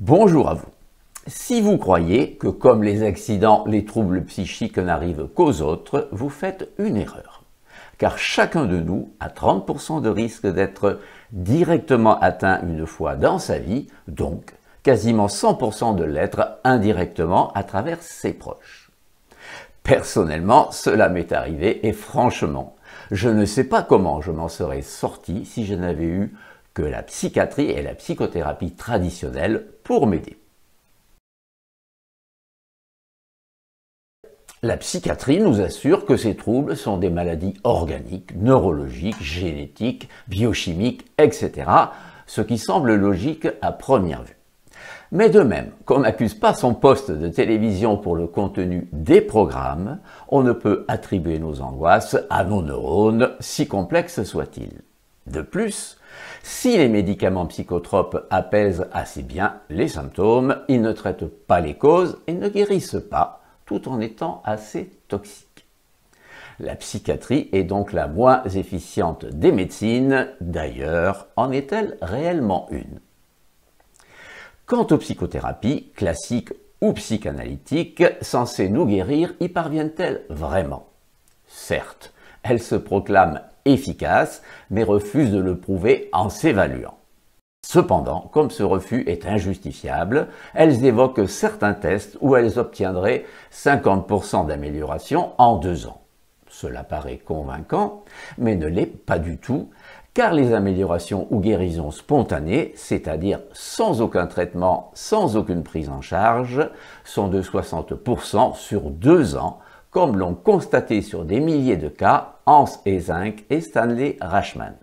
Bonjour à vous. Si vous croyez que comme les accidents, les troubles psychiques n'arrivent qu'aux autres, vous faites une erreur. Car chacun de nous a 30% de risque d'être directement atteint une fois dans sa vie, donc quasiment 100% de l'être indirectement à travers ses proches. Personnellement, cela m'est arrivé et franchement, je ne sais pas comment je m'en serais sorti si je n'avais eu que la psychiatrie et la psychothérapie traditionnelle pour m'aider. La psychiatrie nous assure que ces troubles sont des maladies organiques, neurologiques, génétiques, biochimiques, etc., ce qui semble logique à première vue. Mais de même qu'on n'accuse pas son poste de télévision pour le contenu des programmes, on ne peut attribuer nos angoisses à nos neurones, si complexes soient-ils. De plus, si les médicaments psychotropes apaisent assez bien les symptômes, ils ne traitent pas les causes et ne guérissent pas, tout en étant assez toxiques. La psychiatrie est donc la moins efficiente des médecines, d'ailleurs, en est-elle réellement une? Quant aux psychothérapies, classiques ou psychanalytiques, censées nous guérir, y parviennent-elles vraiment? Certes, elles se proclament efficaces, mais refusent de le prouver en s'évaluant. Cependant, comme ce refus est injustifiable, elles évoquent certains tests où elles obtiendraient 50% d'amélioration en 2 ans. Cela paraît convaincant, mais ne l'est pas du tout, car les améliorations ou guérisons spontanées, c'est-à-dire sans aucun traitement, sans aucune prise en charge, sont de 60% sur 2 ans, comme l'ont constaté sur des milliers de cas Hans Eysenck et Stanley Rachman.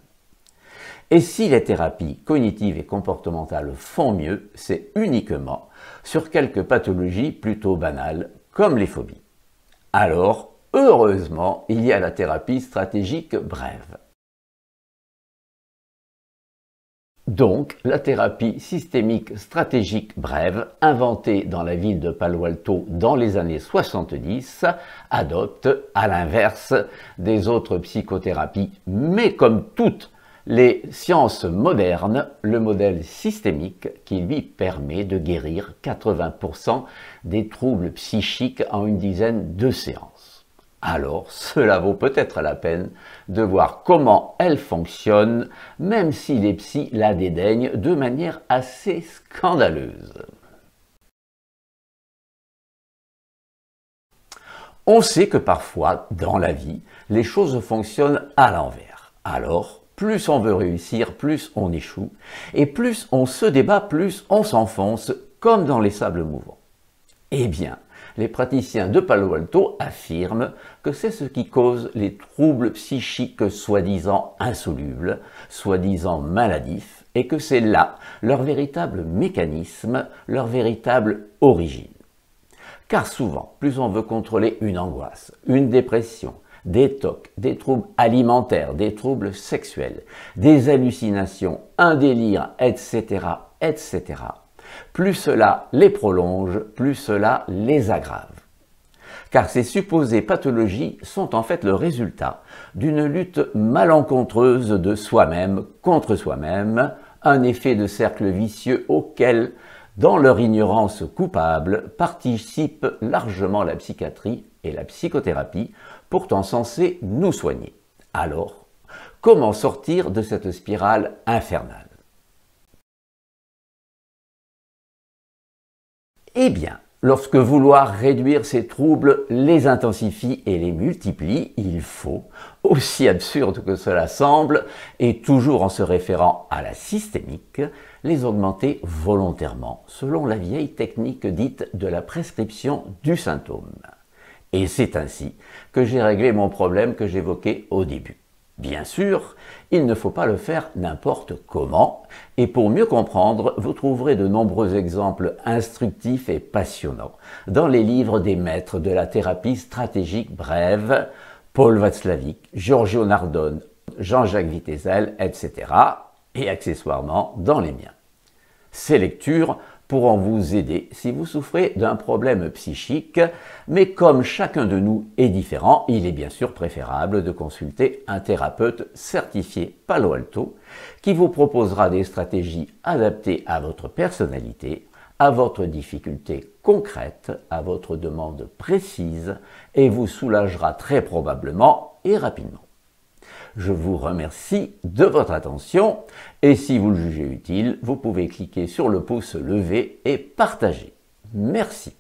Et si les thérapies cognitives et comportementales font mieux, c'est uniquement sur quelques pathologies plutôt banales, comme les phobies. Alors, heureusement, il y a la thérapie stratégique brève. Donc, la thérapie systémique stratégique brève, inventée dans la ville de Palo Alto dans les années 70, adopte, à l'inverse des autres psychothérapies, mais comme toutes les sciences modernes, le modèle systémique qui lui permet de guérir 80% des troubles psychiques en une dizaine de séances. Alors, cela vaut peut-être la peine de voir comment elle fonctionne, même si les psys la dédaignent de manière assez scandaleuse. On sait que parfois, dans la vie, les choses fonctionnent à l'envers. Alors, plus on veut réussir, plus on échoue, et plus on se débat, plus on s'enfonce, comme dans les sables mouvants. Eh bien, les praticiens de Palo Alto affirment que c'est ce qui cause les troubles psychiques soi-disant insolubles, soi-disant maladifs, et que c'est là leur véritable mécanisme, leur véritable origine. Car souvent, plus on veut contrôler une angoisse, une dépression, des TOC, des troubles alimentaires, des troubles sexuels, des hallucinations, un délire, etc., etc., plus cela les prolonge, plus cela les aggrave. Car ces supposées pathologies sont en fait le résultat d'une lutte malencontreuse de soi-même contre soi-même, un effet de cercle vicieux auquel, dans leur ignorance coupable, participent largement la psychiatrie et la psychothérapie, pourtant censées nous soigner. Alors, comment sortir de cette spirale infernale? Eh bien, lorsque vouloir réduire ces troubles les intensifie et les multiplie, il faut, aussi absurde que cela semble, et toujours en se référant à la systémique, les augmenter volontairement, selon la vieille technique dite de la prescription du symptôme. Et c'est ainsi que j'ai réglé mon problème que j'évoquais au début. Bien sûr, il ne faut pas le faire n'importe comment, et pour mieux comprendre, vous trouverez de nombreux exemples instructifs et passionnants dans les livres des maîtres de la thérapie stratégique brève, Paul Watzlawick, Giorgio Nardone, Jean-Jacques Vitesel, etc., et accessoirement dans les miens. Ces lectures pourront vous aider si vous souffrez d'un problème psychique, mais comme chacun de nous est différent, il est bien sûr préférable de consulter un thérapeute certifié Palo Alto qui vous proposera des stratégies adaptées à votre personnalité à votre difficulté concrète, à votre demande précise et vous soulagera très probablement et rapidement. Je vous remercie de votre attention et si vous le jugez utile, vous pouvez cliquer sur le pouce levé et partager. Merci.